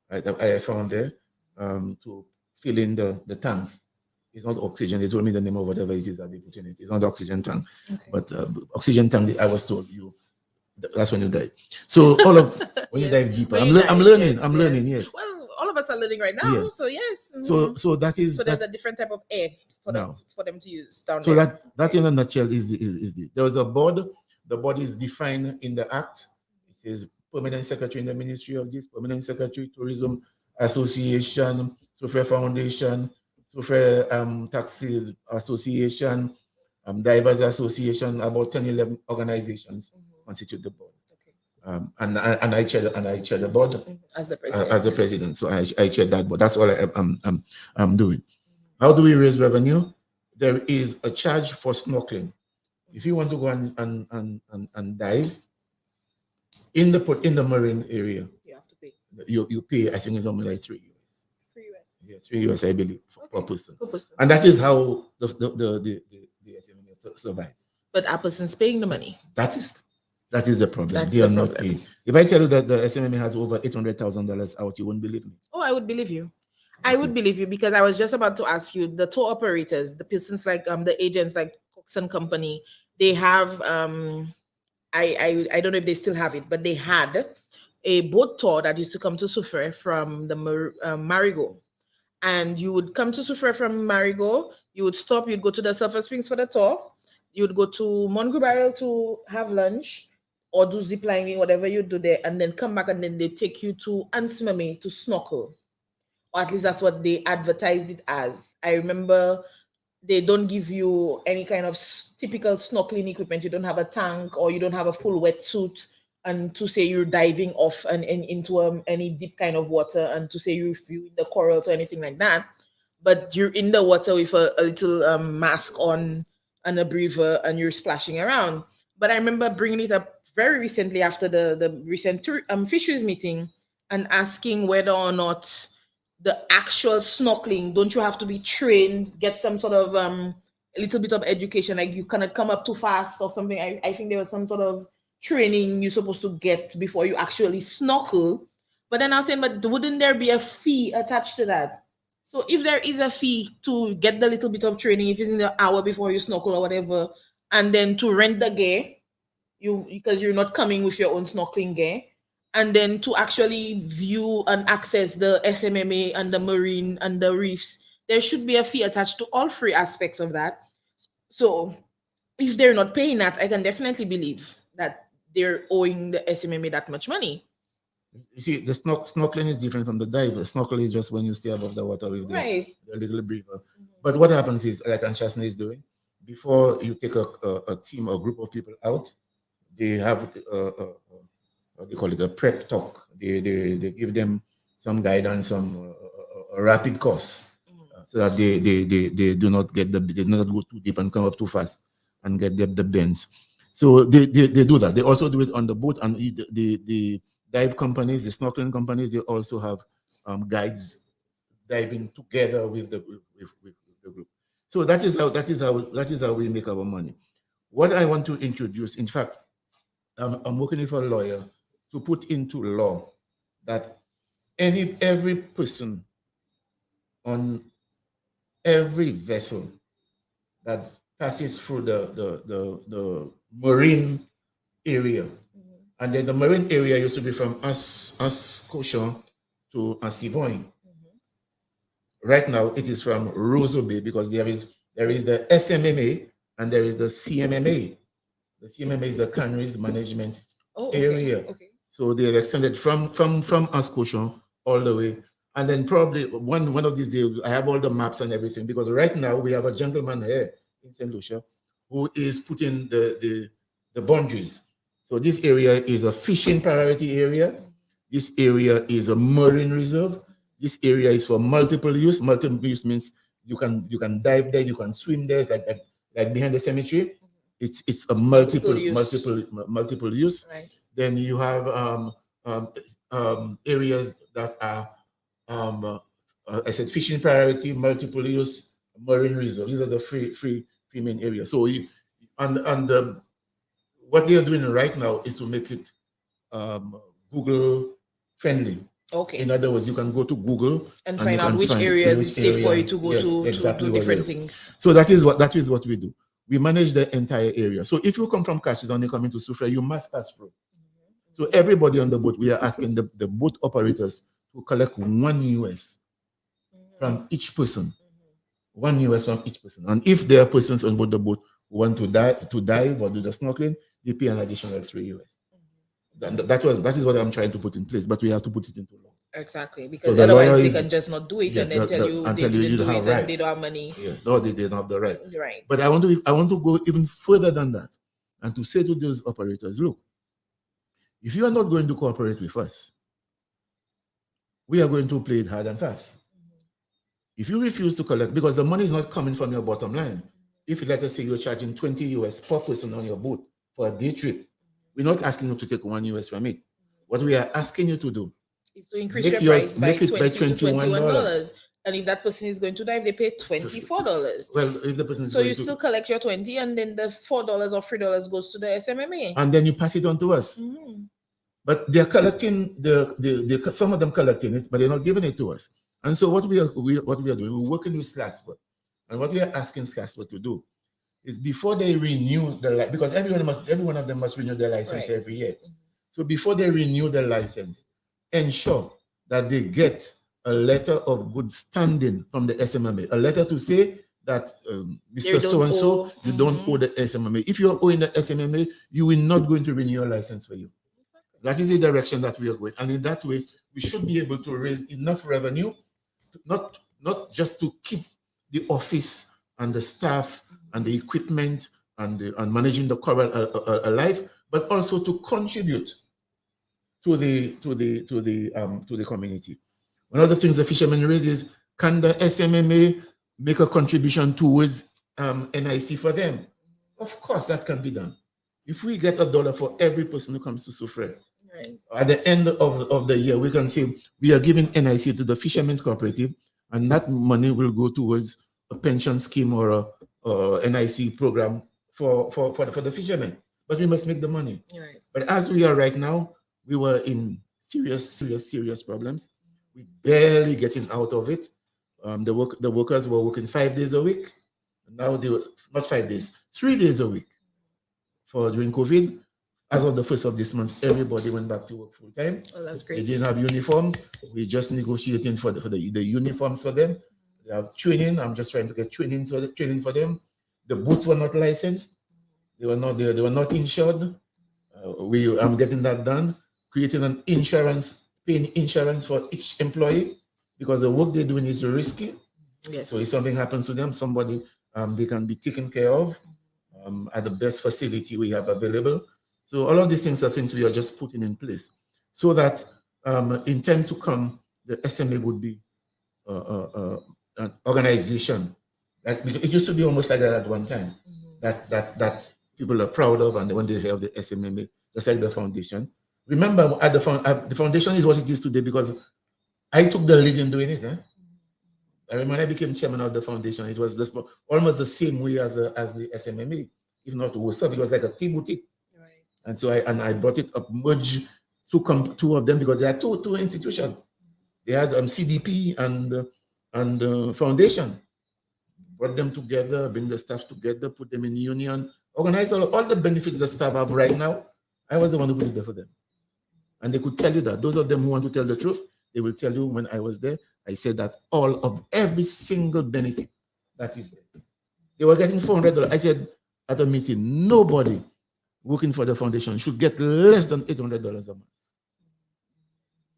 I found there to fill in the tanks. It's not oxygen. They told me the name of whatever it is that they put in it. It's not oxygen tank, okay. But oxygen tank. I was told you. That's when you die. So all of when you dive deeper, I'm learning. Yes, I'm learning. Yes. Well, all of us are learning right now. Yeah. So yes. So that is. So there's a different type of air for them to use down so there. So that in a nutshell is there was a board. The board is defined in the act. It says permanent secretary in the Ministry of this, permanent secretary, Tourism Association, Soufriere Foundation, Soufriere Taxi Association, Divers Association. About 10-11 organizations constitute the board. Okay. And I chair the board as the president. As the president. So I chair that board. That's all I'm doing. How do we raise revenue? there is a charge for snorkeling. If you want to go and dive in the marine area, You have to pay. You pay, I think it's something like 3 US. 3 US. Yeah, 3 US, I believe, per person. Per person. And that is how the SMMA survives. But our person's paying the money. That is the problem. That's they the are not problem. paying. If I tell you that the SMMA has over $800,000 out, you wouldn't believe me. Oh, I would believe you. I would believe you, because I was just about to ask you, the tour operators, the persons like the agents like Cox and Company, they have I don't know if they still have it, but they had a boat tour that used to come to Soufriere from the Marigot. And you would come to Soufriere from Marigot, you would stop, you'd go to the Sulphur Springs for the tour, you would go to Montgomery Barrel to have lunch or do zip lining, whatever you do there, and then come back, and then they take you to Ansimame to snorkel. Or at least that's what they advertised it as. I remember they don't give you any kind of typical snorkeling equipment. You don't have a tank, or you don't have a full wetsuit, and to say you're diving off and into any deep kind of water, and to say you're in the corals or anything like that. But you're in the water with a little mask on and a breather, and you're splashing around. But I remember bringing it up very recently after the recent fisheries meeting, and asking whether or not the actual snorkeling, don't you have to be trained, get some sort of a little bit of education, like you cannot come up too fast or something. I think there was some sort of training you're supposed to get before you actually snorkel. But then I was saying, but wouldn't there be a fee attached to that? So if there is a fee to get the little bit of training, if it's in the hour before you snorkel or whatever, and then to rent the gear, because you're not coming with your own snorkeling gear, and then to actually view and access the SMMA and the marine and the reefs, there should be a fee attached to all three aspects of that. So if they're not paying that, I can definitely believe that they're owing the SMMA that much money. You see, the snorkeling is different from the dive. Snorkeling is just when you stay above the water with the little breather. But what happens is, like Anshasna is doing, before you take a team or group of people out, they have what they call it, a prep talk. They give them some guidance, some a rapid course, so that they do not get they do not go too deep and come up too fast and get the bends. So they do that. They also do it on the boat, and the dive companies, the snorkeling companies, they also have guides diving together with the group. So that is how we make our money. What I want to introduce, in fact, I'm working with a lawyer to put into law that every person on every vessel that passes through the marine area, and then the marine area used to be from Ascochon to Asivoin. Right now, it is from Roseau Bay, because there is the SMMA and there is the CMMA. The CMMA is the Canneries Management Area. Okay. So they have extended from Ascochon all the way. And then probably one of these days, I have all the maps and everything, because right now we have a gentleman here in St. Lucia who is putting the boundaries. So this area is a fishing priority area. This area is a marine reserve. This area is for multiple use. Multiple use means you can dive there, you can swim there. It's like behind the cemetery. It's a multiple use. Right. Then you have areas that are I said fishing priority, multiple use, marine reserve. These are the three main areas. So what they are doing right now is to make it Google friendly. Okay. In other words, you can go to Google and find out which areas is safe for you to go to different things. So that is what we do. We manage the entire area. So if you come from Cashes and you come into Soufriere, you must pass through. So everybody on the boat, we are asking the boat operators to collect $1 US from each person. $1 US from each person. And if there are persons on board the boat who want to dive or do the snorkeling, they pay an additional $3 US. That is what I'm trying to put in place, but we have to put it into law. Exactly, because so otherwise they can just not do it, and then tell you they didn't do it and they don't have money. Yeah, no, they don't have the right. Right. But I want to go even further than that, and to say to those operators, look, if you are not going to cooperate with us, we are going to play it hard and fast. If you refuse to collect, because the money is not coming from your bottom line. If let us say you're charging 20 US per person on your boat for a day trip, we're not asking you to take 1 US from it. What we are asking you to do is to increase your price by make it by $20 to $21. $21. And if that person is going to dive, they pay $24. Well, if the person is so going you to, still collect your 20, and then the $4 or $3 goes to the SMMA. And then you pass it on to us. But they're collecting some of them collecting it, but they're not giving it to us. And so what we are doing, we're working with SLASPA. And what we are asking SLASPA to do is before they renew because every one of them must renew their license every year. So before they renew their license, ensure that they get a letter of good standing from the SMMA, a letter to say that Mr. So-and-so, you don't owe the SMMA. If you're owing the SMMA, you will not going to renew your license for you. That is the direction that we are going. And in that way, we should be able to raise enough revenue, not just to keep the office and the staff and the equipment and managing the coral alive, but also to contribute to the community. One of the things the fishermen raise is, can the SMMA make a contribution towards NIC for them? Of course, that can be done. If we get $1 for every person who comes to Soufriere, at the end of the year, we can say we are giving NIC to the Fishermen's Cooperative, and that money will go towards a pension scheme or a NIC program for the fishermen. But we must make the money. But as we are right now, we were in serious problems. We barely getting out of it. The workers were working 5 days a week. Now they were not 5 days, 3 days a week. During COVID, as of the 1st of this month, everybody went back to work full time. Oh, that's great. They didn't have uniform. We're just negotiating for the uniforms for them. They have training. I'm just trying to get training for them. The boats were not licensed. They were not insured. I'm getting that done. Creating an insurance, paying insurance for each employee, because the work they're doing is risky. Yes. So if something happens to them, somebody they can be taken care of at the best facility we have available. So all of these things are things we are just putting in place, so that in time to come, the SMA would be an organization. It used to be almost like that at one time. That people are proud of, and when they have the SMMA, just like the foundation. Remember, at the foundation is what it is today because I took the lead in doing it. I remember when I became chairman of the foundation, it was almost the same way as the SMMA, if not worse. It was like a tea boutique. And so I brought it up, merged two of them, because there are two institutions. They had CDP and foundation. Brought them together, bring the staff together, put them in union, organize all the benefits the staff have right now. I was the one who put it there for them. And they could tell you that. Those of them who want to tell the truth, they will tell you when I was there, I said that every single benefit that is there. They were getting $400. I said at a meeting, nobody working for the foundation should get less than $800 a month.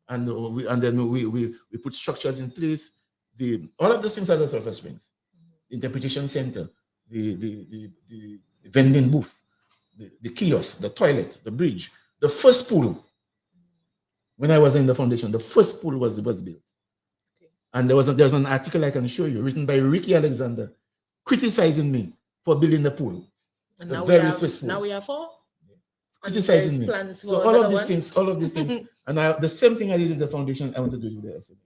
And then we put structures in place. All of those things are the surface springs. The interpretation center, the vending booth, the kiosk, the toilet, the bridge. The first pool, when I was in the foundation, the first pool was built. And there's an article I can show you, written by Ricky Alexander, criticizing me for building the pool. And now we have 4. Criticizing me. So all of these things, and the same thing I did with the foundation, I want to do with the SMA.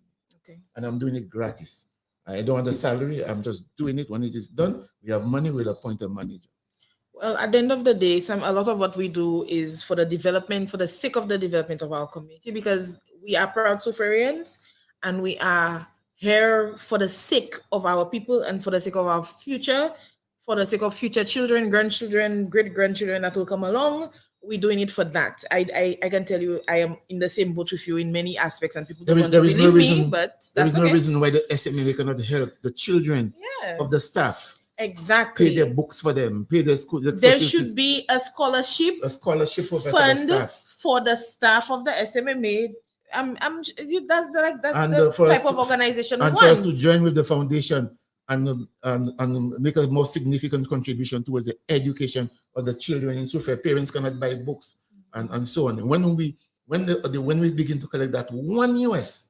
Okay. And I'm doing it gratis. I don't want a salary. I'm just doing it. When it is done, we have money, we'll appoint a manager. Well, at the end of the day, a lot of what we do is for the sake of the development of our community, because we are proud Soufrierians, and we are here for the sake of our people and for the sake of our future, for the sake of future children, grandchildren, great-grandchildren that will come along. We're doing it for that. I can tell you, I am in the same boat with you in many aspects, and people don't want to believe me, but there is no reason why the SMA cannot help the children of the staff. Exactly. Pay their books for them. Pay their school. There should be a scholarship fund for the staff of the SMMA. That's the type of organization we want. And for us to join with the foundation and make a more significant contribution towards the education of the children in Soufriere. Parents cannot buy books and so on. When we begin to collect that $1,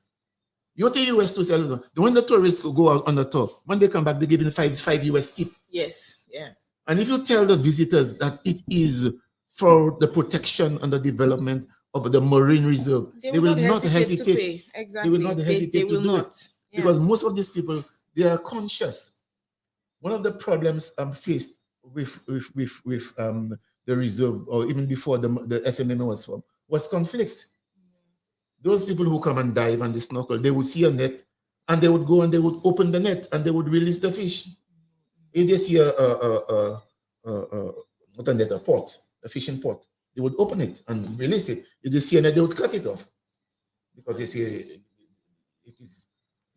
You go to US to sell. When the tourists go out on the tour, when they come back, they give them five US tip. Yes, yeah. And if you tell the visitors that it is for the protection and the development of the marine reserve, they will not hesitate. To pay. Exactly. They will not hesitate to do it. Yes. Because most of these people, they are conscious. One of the problems I'm faced with the reserve, or even before the SMMA was formed, was conflict. Those people who come and dive and they snorkel, they would see a net and they would go and they would open the net and they would release the fish. If they see a pot, a fishing pot, they would open it and release it. If they see a net, they would cut it off because they say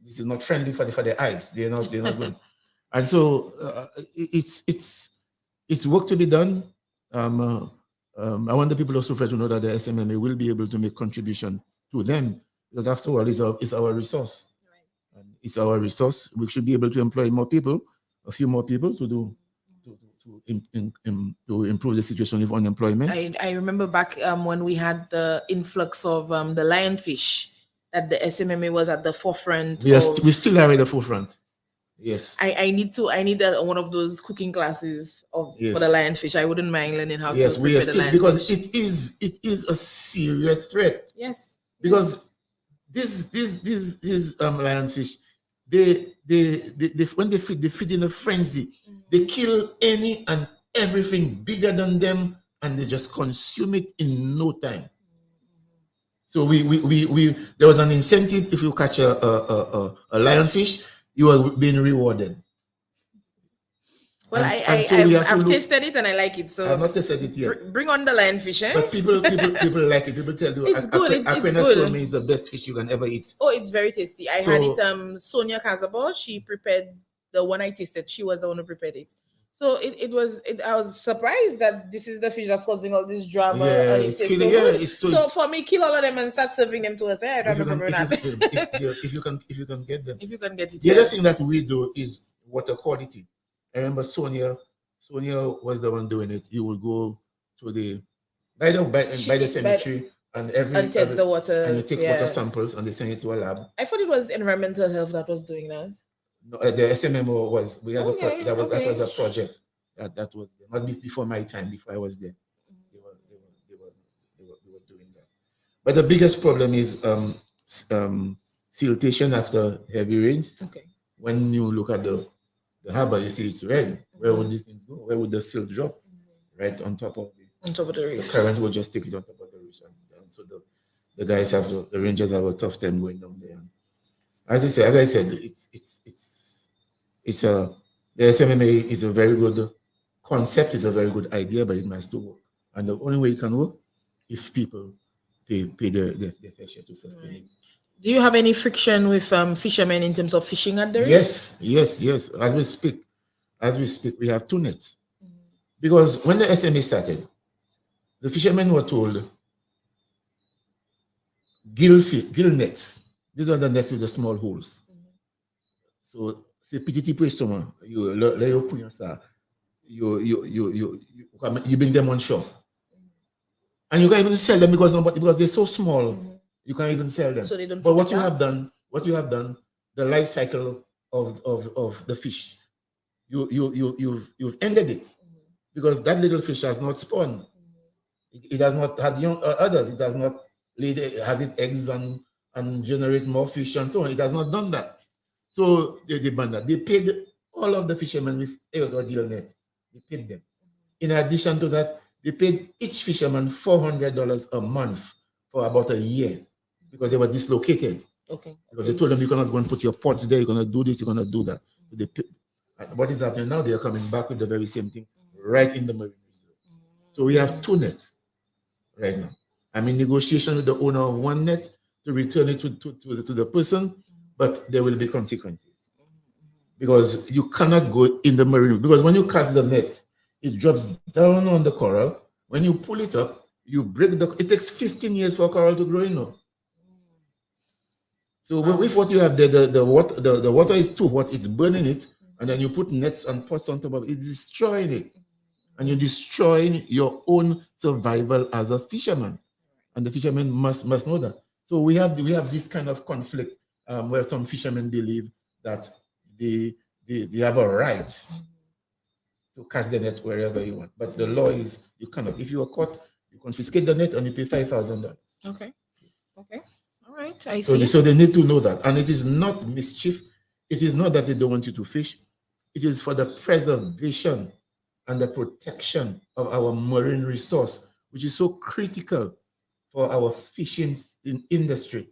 this is not friendly for their eyes. They're not good. And so it's work to be done. I want the people of Soufriere to know that the SMMA will be able to make contribution to them, because after all, it's our resource. Right. And it's our resource. We should be able to employ more people, a few more people to improve the situation of unemployment. I remember back when we had the influx of the lionfish, that the SMMA was at the forefront. Yes, we still are at the forefront. Yes. I need one of those cooking classes for the lionfish. I wouldn't mind learning how to prepare we are the still, lionfish. because it is a serious threat. Yes. Because these lionfish, they when they feed in a frenzy, they kill any and everything bigger than them, and they just consume it in no time. So there was an incentive. If you catch a lionfish, you are being rewarded. Well, I've tasted it and I like it. So I've not tasted it yet. Bring on the lionfish, eh? But people like it. People tell you it's good. Aquinas told me it's the best fish you can ever eat. Oh, it's very tasty. I had it. Sonia Casabo, she prepared the one I tasted. She was the one who prepared it. So I was surprised that this is the fish that's causing all this drama. Yeah, and it's killing. Yeah, it's so for me, kill all of them and start serving them to us. I don't remember that. If you can get them. If you can get it. The other thing that we do is water quality. I remember Sonia was the one doing it. You will go to by the cemetery and test the water, and you take water samples and they send it to a lab. I thought it was environmental health that was doing that. No, the SMMO was that was a project that was there. Not before my time, before I was there. They were doing that. But the biggest problem is siltation after heavy rains. Okay. When you look at the harbor, you see it's red. Where would these things go? Where would the silt drop? Right on top of the reef. The current will just take it on top of the reef, and so the guys the rangers have a tough time going down there. As I said, the SMMA is a very good concept, is a very good idea, but it must do work. And the only way it can work if people pay their fair share to sustain it. Do you have any friction with fishermen in terms of fishing at the reef? Yes. As we speak, we have 2 nets. Because when the SMA started, the fishermen were told gill nets. These are the nets with the small holes. So, c'est petit prestement. You bring them on shore, and you can't even sell them because they're so small. You can't even sell them. So they don't. But what you have done, the life cycle of the fish, you've ended it, because that little fish has not spawned. It has not had young others. It has not laid. Has it eggs and generate more fish and so on. It has not done that. So they banned that. They paid all of the fishermen with a gill net. They paid them. In addition to that, they paid each fisherman $400 a month for about a year, because they were dislocated. Okay. Because they told them, you cannot go and put your pots there, you're going to do this, you're going to do that. What is happening now? They are coming back with the very same thing right in the marine reserve. So we have 2 nets right now. I'm in negotiation with the owner of 1 net to return it to the person, but there will be consequences. Because you cannot go in the marine, because when you cast the net, it drops down on the coral. When you pull it up, you break it takes 15 years for coral to grow, So if what you have there, the water is too hot, it's burning it, and then you put nets and pots on top of it, it's destroying it. And you're destroying your own survival as a fisherman. And the fishermen must know that. So we have this kind of conflict. where some fishermen believe that they have a right to cast the net wherever you want. But the law is you cannot. If you are caught, you confiscate the net and you pay $5,000. Okay. Okay. All right. I So see. so they need to know that. And it is not mischief. It is not that they don't want you to fish. It is for the preservation and the protection of our marine resource, which is so critical for our fishing industry.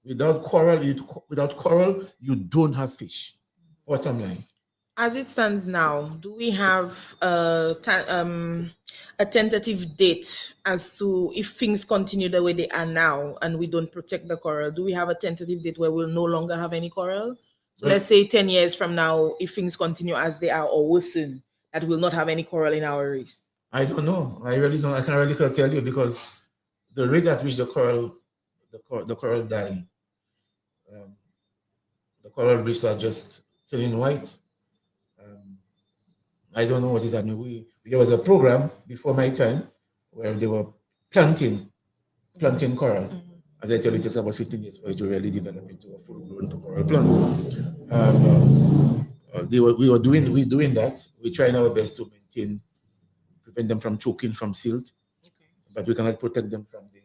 Without coral, you don't have fish. Bottom line. As it stands now, do we have a tentative date as to if things continue the way they are now and we don't protect the coral? Do we have a tentative date where we'll no longer have any coral? So let's say 10 years from now, if things continue as they are or worsen, that we'll not have any coral in our reefs. I don't know. I really don't. I can't really tell you because the rate at which the coral die, the coral reefs are just turning white. I don't know what is happening. There was a program before my time where they were planting coral. As I tell you, it takes about 15 years for it to really develop into a full-blown coral plant. We're doing that. We're trying our best to prevent them from choking from silt, but we cannot protect them from the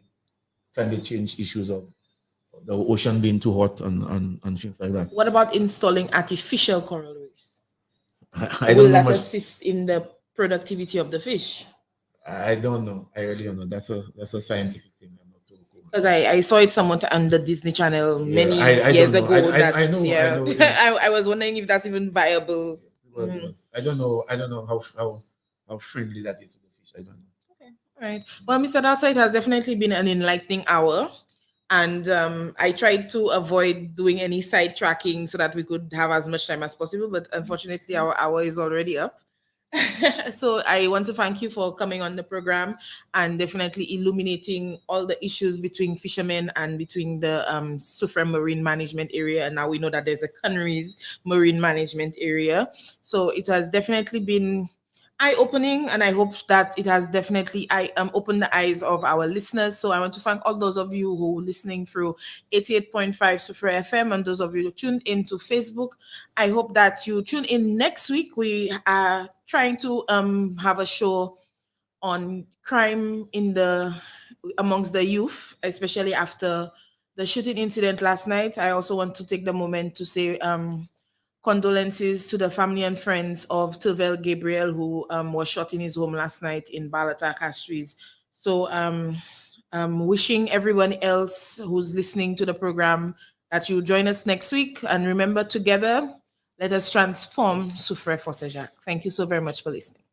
climate change issues of the ocean being too hot and things like that. What about installing artificial coral reefs? I don't know that much. assist in the productivity of the fish? I don't know. I really don't know. That's a scientific thing. I'm not too cool. Because I saw it somewhat on the Disney Channel many years ago. I know. Yeah. I was wondering if that's even viable. I don't know how friendly that is to the fish. I don't know. Okay. All right. Well, Mr. Dusauzay, it has definitely been an enlightening hour. And I tried to avoid doing any sidetracking so that we could have as much time as possible. But unfortunately, our hour is already up. So I want to thank you for coming on the program and definitely illuminating all the issues between fishermen and between the Soufriere Marine Management Area. And now we know that there's a Canaries Marine Management Area. So it has definitely been eye-opening, and I hope that it has definitely opened the eyes of our listeners. So I want to thank all those of you who are listening through 88.5 Soufriere FM and those of you who tuned into Facebook. I hope that you tune in next week. We are trying to have a show on crime amongst the youth, especially after the shooting incident last night. I also want to take the moment to say condolences to the family and friends of Tervel Gabriel, who was shot in his home last night in Balata Castries. So wishing everyone else who's listening to the program that you join us next week. And remember, together, let us transform Soufriere Fm. Thank you so very much for listening.